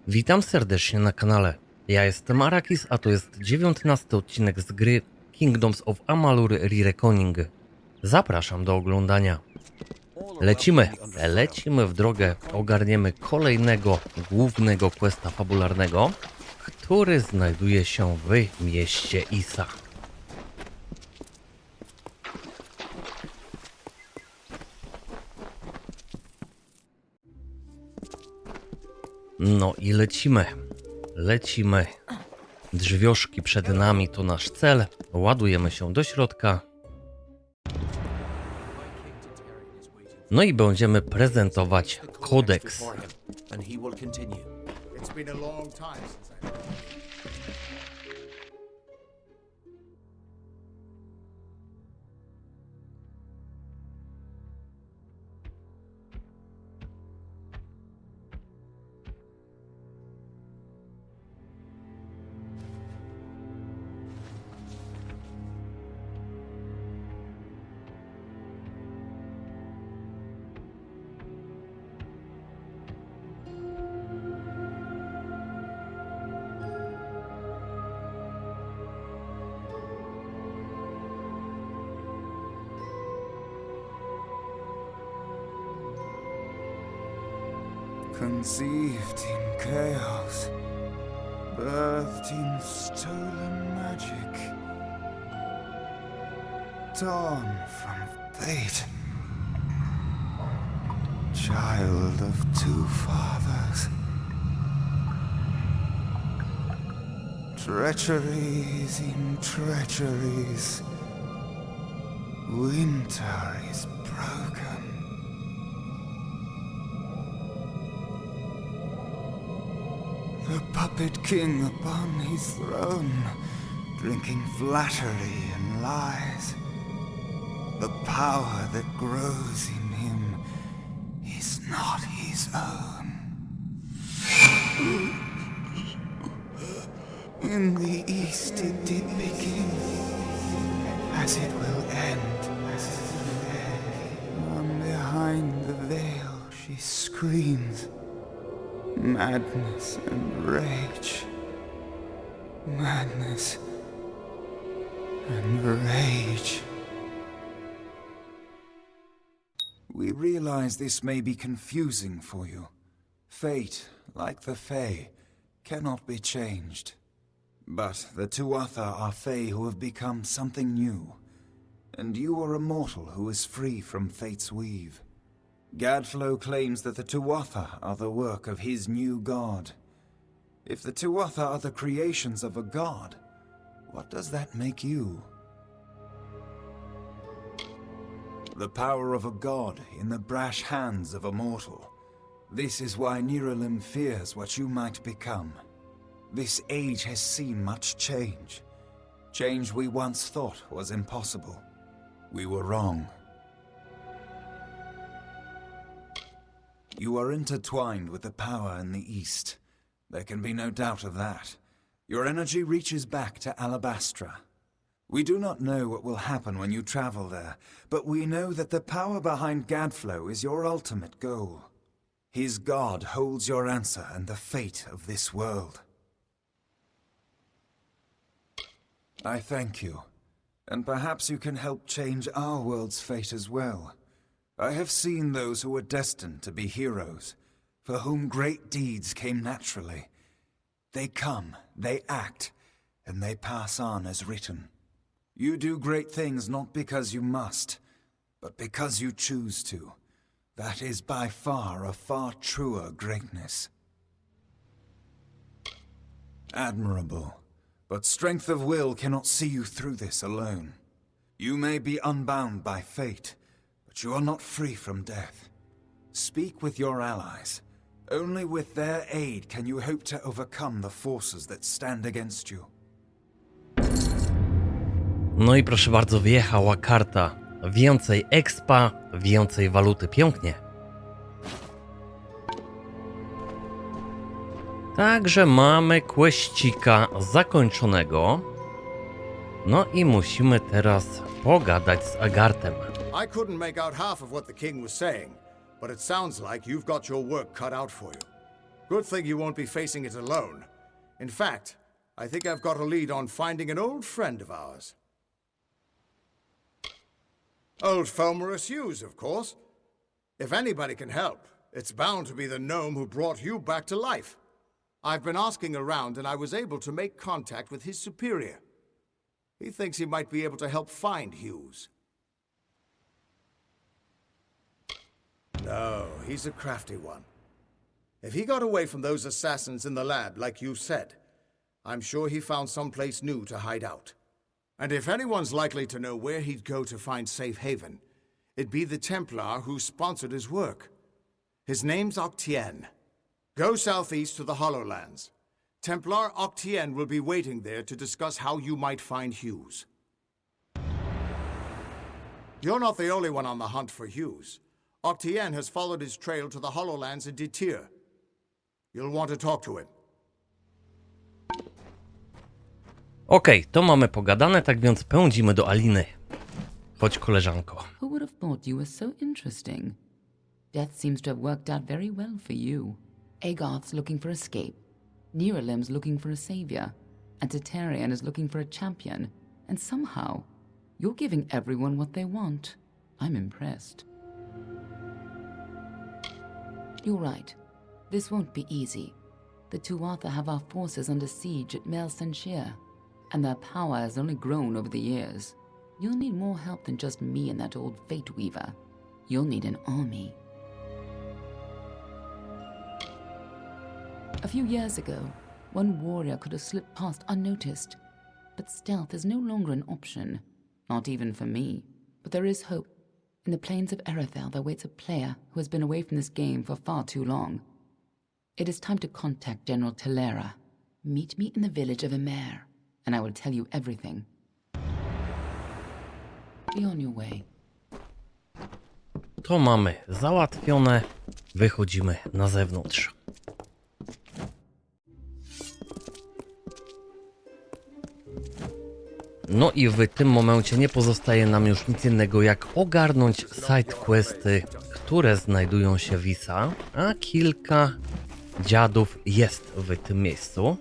Witam serdecznie na kanale. Ja jestem Arakis, a to jest 19 odcinek z gry Kingdoms of Amalur Re-Rockonig. Zapraszam do oglądania. Lecimy w drogę, ogarniemy kolejnego głównego questa fabularnego, który znajduje się w mieście Isa. No i lecimy. Drzwioszki przed nami to nasz cel. Ładujemy się do środka. No i będziemy prezentować kodeks. Conceived in chaos, birthed in stolen magic, torn from fate, child of two fathers, treacheries in treacheries, winter is broken. The puppet king upon his throne, drinking flattery and lies. The power that grows in him is not his own. In the east it did begin, as it will end. From behind the veil she screams. Madness and rage. Madness and rage. We realize this may be confusing for you. Fate, like the Fae, cannot be changed. But the Tuatha are Fae who have become something new. And you are a mortal who is free from Fate's weave. Gadflo claims that the Tuatha are the work of his new god. If the Tuatha are the creations of a god, what does that make you? The power of a god in the brash hands of a mortal. This is why Niralim fears what you might become. This age has seen much change. Change we once thought was impossible. We were wrong. You are intertwined with the power in the East. There can be no doubt of that. Your energy reaches back to Alabastra. We do not know what will happen when you travel there, but we know that the power behind Gadflo is your ultimate goal. His god holds your answer and the fate of this world. I thank you, and perhaps you can help change our world's fate as well. I have seen those who were destined to be heroes, for whom great deeds came naturally. They come, they act, and they pass on as written. You do great things not because you must, but because you choose to. That is by far a far truer greatness. Admirable, but strength of will cannot see you through this alone. You may be unbound by fate, but you are not free from death. Speak with your allies. Only with their aid can you hope to overcome the forces that stand against you. No i proszę bardzo, wyjechała karta. Więcej expa, więcej waluty. Pięknie. Także mamy questika zakończonego. No i musimy teraz pogadać z Agartem. I couldn't make out half of what the king was saying, but it sounds like you've got your work cut out for you. Good thing you won't be facing it alone. In fact, I think I've got a lead on finding an old friend of ours. Old Fomorous Hughes, of course. If anybody can help, it's bound to be the gnome who brought you back to life. I've been asking around and I was able to make contact with his superior. He thinks he might be able to help find Hughes. No, he's a crafty one. If he got away from those assassins in the lab, like you said, I'm sure he found someplace new to hide out. And if anyone's likely to know where he'd go to find safe haven, it'd be the Templar who sponsored his work. His name's Octien. Go southeast to the Hollowlands. Templar Octien will be waiting there to discuss how you might find Hughes. You're not the only one on the hunt for Hughes. Octien has followed his trail to the Hollowlands in Detir. You'll want to talk to him. Okej, to mamy pogadane, tak więc pędzimy do Aliny. Chodź, koleżanko. Who would have thought you were so interesting? Death seems to have worked out very well for you. Agarth's looking for escape. Neuralim's looking for a savior. And Tatarian is looking for a champion. And somehow, you're giving everyone what they want. I'm impressed. You're right. This won't be easy. The Tuatha have our forces under siege at Mel Senshir, and their power has only grown over the years. You'll need more help than just me and that old Fate Weaver. You'll need an army. A few years ago, one warrior could have slipped past unnoticed, but stealth is no longer an option, not even for me. But there is hope. In the plains of Erethel there waits a player who has been away from this game for far too long. It is time to contact General Telera. Meet me in the village of Emer, and I will tell you everything. Be on your way. To mamy załatwione. Wychodzimy na zewnątrz. No i w tym momencie nie pozostaje nam już nic innego jak ogarnąć sidequesty, które znajdują się w Issa, a kilka dziadów jest w tym miejscu.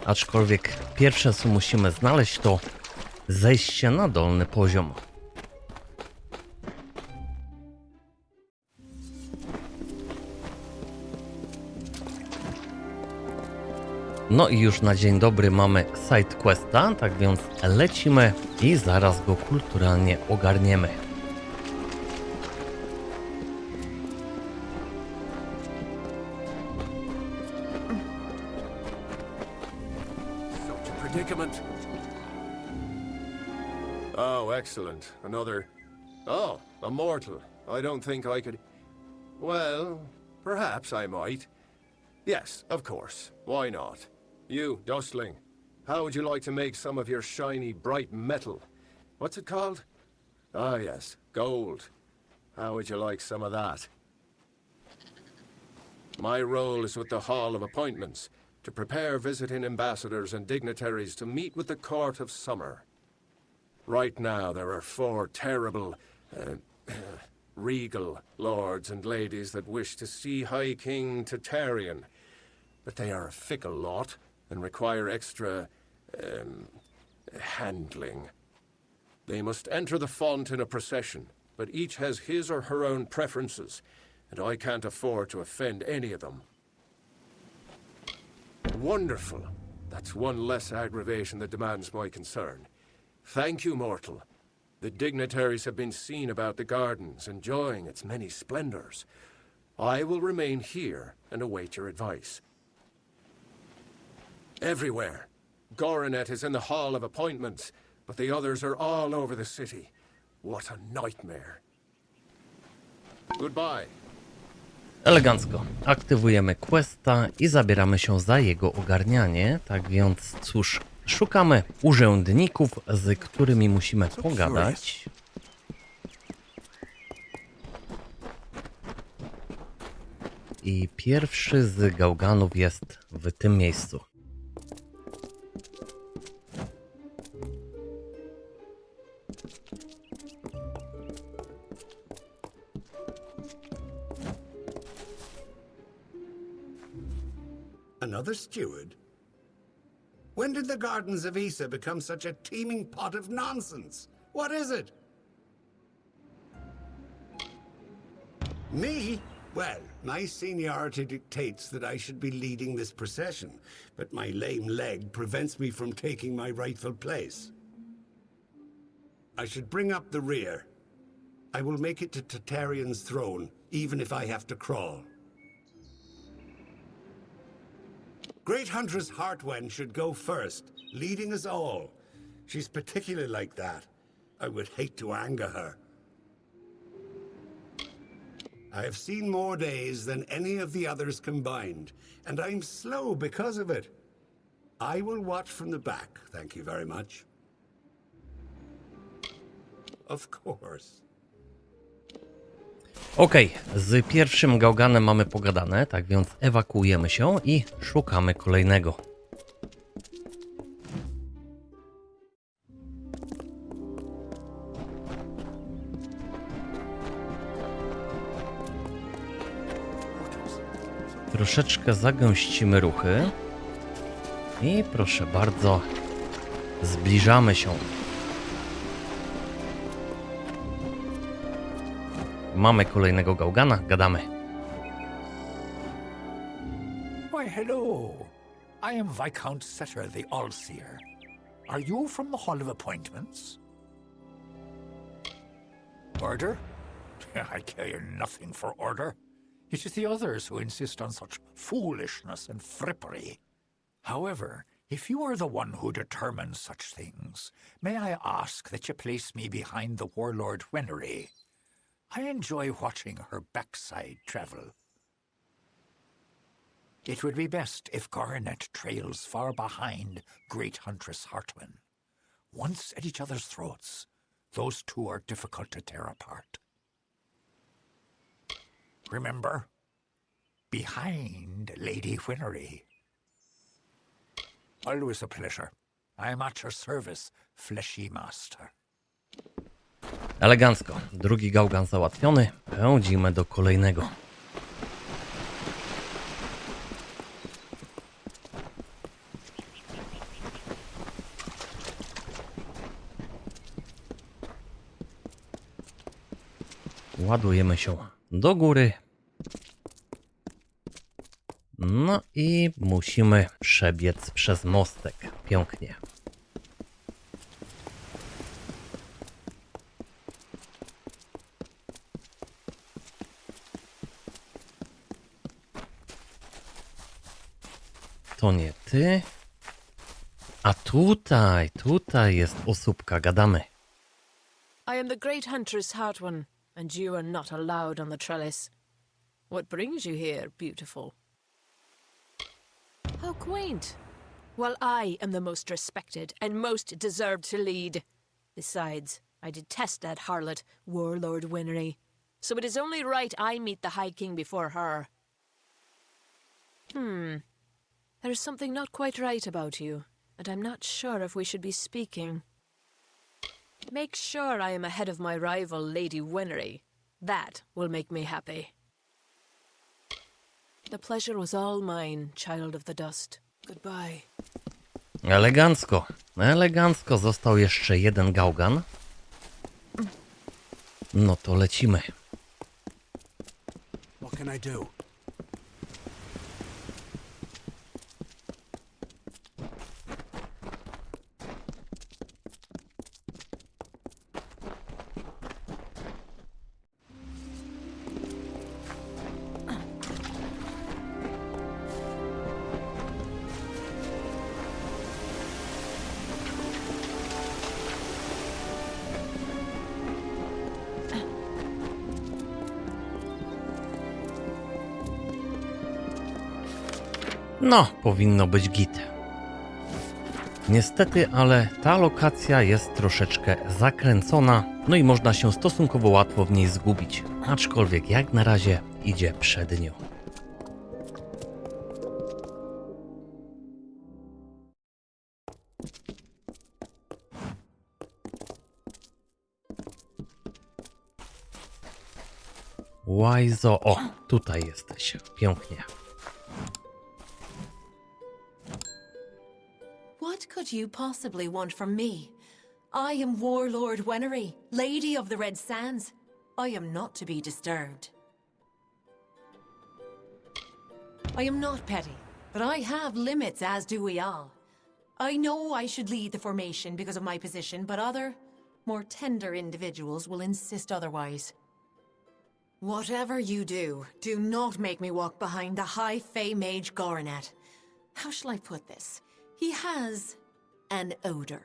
Aczkolwiek pierwsze co musimy znaleźć to zejście na dolny poziom. No i już na dzień dobry mamy sidequesta, tak więc lecimy i zaraz go kulturalnie ogarniemy. Such a predicament. Oh, excellent. Another... Oh, a mortal. I don't think I could... Well, perhaps I might. Yes, of course. Why not? You, Dustling, how would you like to make some of your shiny, bright metal? What's it called? Ah, yes, gold. How would you like some of that? My role is with the Hall of Appointments, to prepare visiting ambassadors and dignitaries to meet with the Court of Summer. Right now, there are 4 terrible, regal lords and ladies that wish to see High King Tatarian, but they are a fickle lot and require extra, handling. They must enter the font in a procession, but each has his or her own preferences, and I can't afford to offend any of them. Wonderful. That's one less aggravation that demands my concern. Thank you, mortal. The dignitaries have been seen about the gardens, enjoying its many splendors. I will remain here and await your advice. Everywhere. Goronet is in the Hall of Appointments, but the others are all over the city. What a nightmare. Goodbye. Elegancko. Aktywujemy questa i zabieramy się za jego ogarnianie. Tak więc cóż, szukamy urzędników, z którymi musimy pogadać. I pierwszy z gałganów jest w tym miejscu. Another steward? When did the gardens of Issa become such a teeming pot of nonsense? What is it? Me? Well, my seniority dictates that I should be leading this procession, but my lame leg prevents me from taking my rightful place. I should bring up the rear. I will make it to Tartarean's throne, even if I have to crawl. Great Huntress Heartwen should go first, leading us all. She's particularly like that. I would hate to anger her. I have seen more days than any of the others combined, and I'm slow because of it. I will watch from the back, thank you very much. Of course. Okej, z pierwszym gałganem mamy pogadane, tak więc ewakuujemy się i szukamy kolejnego. Troszeczkę zagęścimy ruchy i proszę bardzo, zbliżamy się. Mamy kolejnego gałgana, gadamy. Why, hello. I am Viscount Setter the Allseer. Are you from the Hall of Appointments? Order? I care nothing for order. It is the others who insist on such foolishness and frippery. However, if you are the one who determines such things, may I ask that you place me behind the warlord Wenery? I enjoy watching her backside travel. It would be best if Garnet trails far behind Great Huntress Heartwen. Once at each other's throats, those two are difficult to tear apart. Remember? Behind Lady Wenery. Always a pleasure. I am at your service, fleshy master. Elegancko. Drugi gałgan załatwiony. Pędzimy do kolejnego. Ładujemy się do góry. No i musimy przebiec przez mostek. Pięknie. To nie ty. A tutaj jest osóbka, gadamy. I am the Great Huntress Heartwen, and you are not allowed on the trellis. What brings you here, beautiful? How quaint. Well, I am the most respected and most deserved to lead. Besides, I detest that harlot, Warlord Wenery. So it is only right I meet the High King before her. There is something not quite right about you, and I'm not sure if we should be speaking. Make sure I am ahead of my rival, Lady Wenery. That will make me happy. The pleasure was all mine, child of the dust. Goodbye. Elegancko. Elegancko. Został jeszcze jeden gałgan. No to lecimy. What can I do? No, powinno być git. Niestety, ale ta lokacja jest troszeczkę zakręcona, no i można się stosunkowo łatwo w niej zgubić. Aczkolwiek jak na razie idzie przednio. Łajzo, o, tutaj jesteś. Pięknie. could you possibly want from me? I am Warlord Wenery, Lady of the Red Sands. I am not to be disturbed. I am not petty, but I have limits, as do we all. I know I should lead the formation because of my position, but other, more tender individuals will insist otherwise. Whatever you do, do not make me walk behind the high Fey mage Goronet. How shall I put this? He has an odor.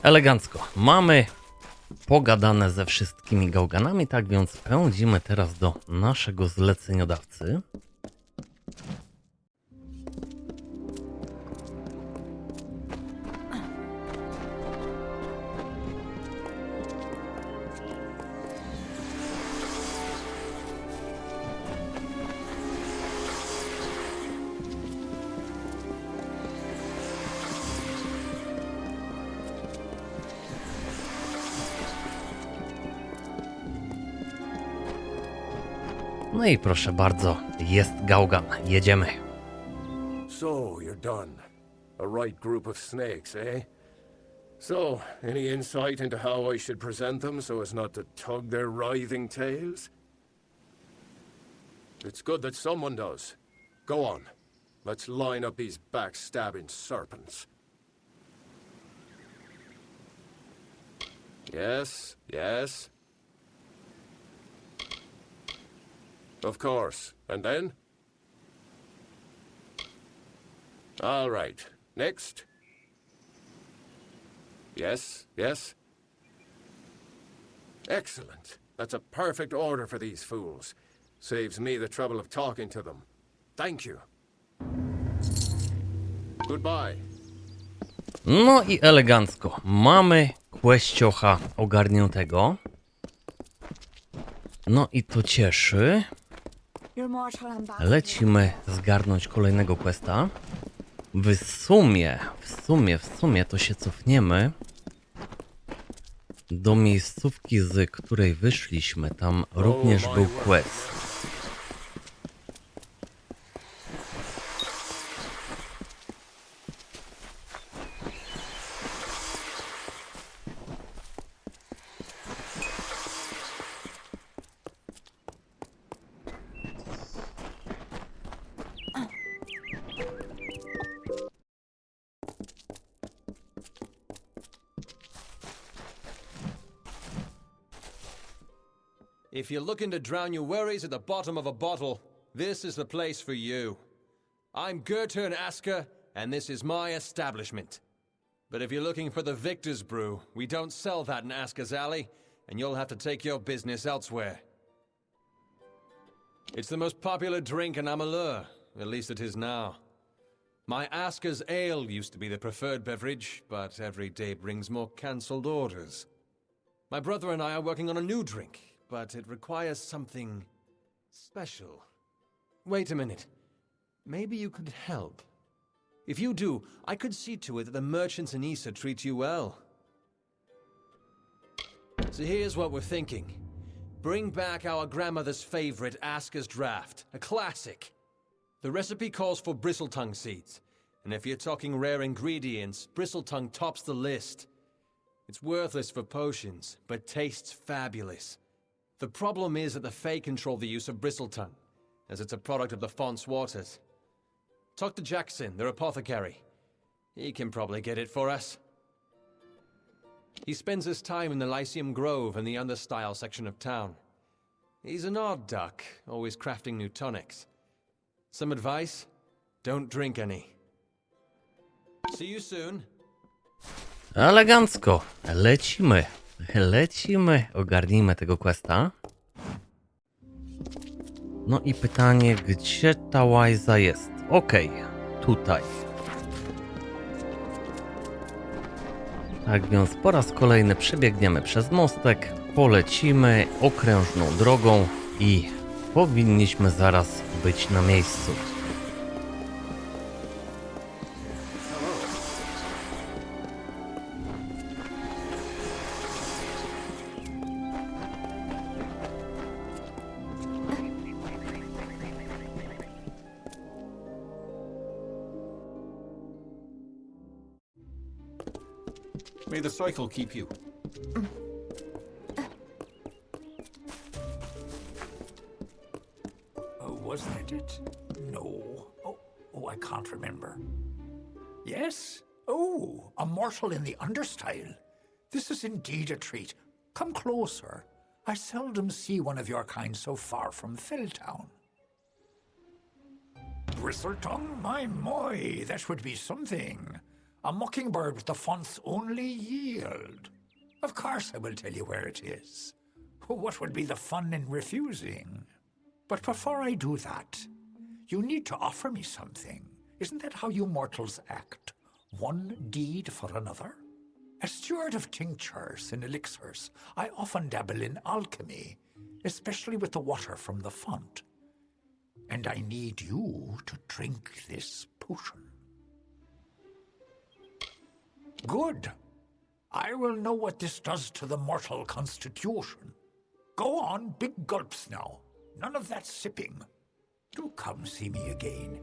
Elegancko. Mamy pogadane ze wszystkimi gałganami, tak więc pędzimy teraz do naszego zleceniodawcy. No i proszę bardzo, jest gałgan, jedziemy. So, you're done. A right group of snakes, eh? So, any insight into how I should present them so as not to tug their writhing tails? It's good that someone does. Go on. Let's line up these backstabbing serpents. Yes, yes. Of course. And then? All right. Next. Yes, yes. Excellent. That's a perfect order for these fools. Saves me the trouble of talking to them. Thank you. Goodbye. No i elegancko. Mamy questioncha ogarniętego. No i to cieszy. Lecimy zgarnąć kolejnego questa. W sumie to się cofniemy do miejscówki, z której wyszliśmy. Tam również był quest. If you're looking to drown your worries at the bottom of a bottle, this is the place for you. I'm Gertern Asker, and this is my establishment. But if you're looking for the Victor's Brew, we don't sell that in Asker's Alley, and you'll have to take your business elsewhere. It's the most popular drink in Amalur, at least it is now. My Asker's Ale used to be the preferred beverage, but every day brings more cancelled orders. My brother and I are working on a new drink, but it requires something special. Wait a minute. Maybe you could help. If you do, I could see to it that the merchants in Issa treat you well. So here's what we're thinking. Bring back our grandmother's favorite Asker's Draft, a classic. The recipe calls for bristletongue seeds, and if you're talking rare ingredients, bristletongue tops the list. It's worthless for potions, but tastes fabulous. The problem is that the Fae control the use of bristletongue, as it's a product of the Font's waters. Talk to Jackson, their apothecary. He can probably get it for us. He spends his time in the Lyceum Grove in the Understyle section of town. He's an odd duck, always crafting new tonics. Some advice? Don't drink any. See you soon. Elegancko. Lecimy. Ogarnijmy tego questa. No i pytanie, gdzie ta łajza jest? Okej, tutaj. Tak więc po raz kolejny przebiegniemy przez mostek, polecimy okrężną drogą i powinniśmy zaraz być na miejscu. May the cycle keep you. Was that it? No. Oh, I can't remember. Yes? Oh, a mortal in the understyle. This is indeed a treat. Come closer. I seldom see one of your kind so far from Felltown. Bristletongue? My, that would be something. A mockingbird with the font's only yield. Of course I will tell you where it is. What would be the fun in refusing? But before I do that, you need to offer me something. Isn't that how you mortals act? One deed for another? As steward of tinctures and elixirs, I often dabble in alchemy, especially with the water from the font. And I need you to drink this potion. Good. I will know what this does to the mortal constitution. Go on, big gulps now. None of that sipping. Do come see me again.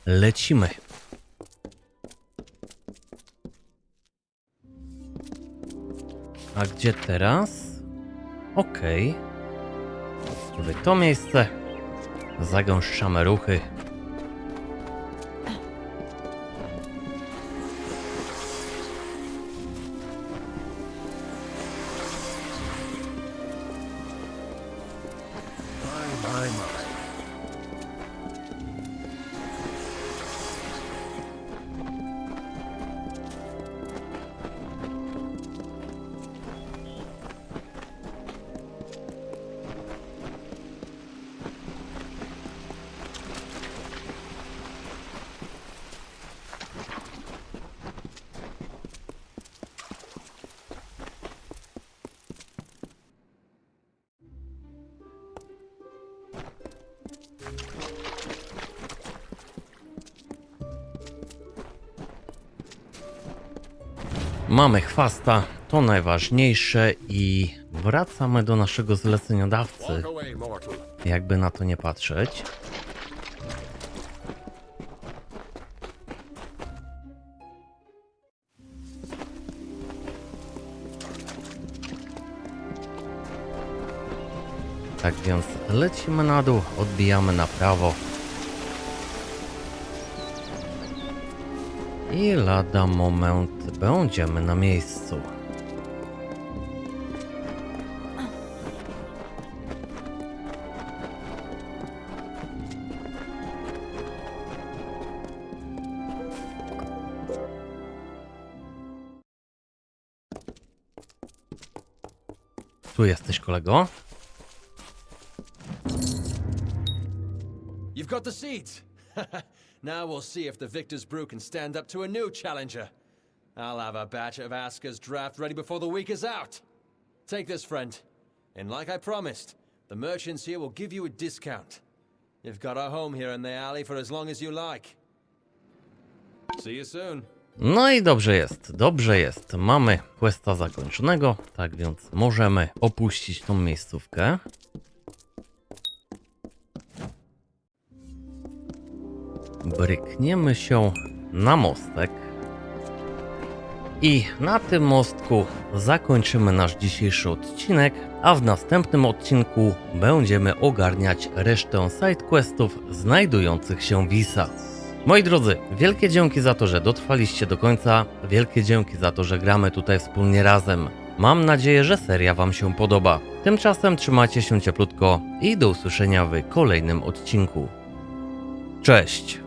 Lecimy. A gdzie teraz? Okej. W to miejsce zagęszczamy ruchy. Mamy chwasta, to najważniejsze i wracamy do naszego zleceniodawcy, jakby na to nie patrzeć. Tak więc lecimy na dół, odbijamy na prawo. I lada moment będziemy na miejscu. Tu jesteś, kolego? You've got the seeds. Now we'll see if the Victor's Brew can stand up to a new challenger. I'll have a batch of Aska's draft ready before the week is out. Take this, friend. And like I promised, the merchants here will give you a discount. You've got a home here in the alley for as long as you like. See you soon. No i dobrze jest, dobrze jest. Mamy questa zakończonego, tak więc możemy opuścić tą miejscówkę. Brykniemy się na mostek i na tym mostku zakończymy nasz dzisiejszy odcinek, a w następnym odcinku będziemy ogarniać resztę sidequestów znajdujących się w Visa. Moi drodzy, wielkie dzięki za to, że dotrwaliście do końca, wielkie dzięki za to, że gramy tutaj wspólnie razem. Mam nadzieję, że seria Wam się podoba. Tymczasem trzymajcie się cieplutko i do usłyszenia w kolejnym odcinku. Cześć!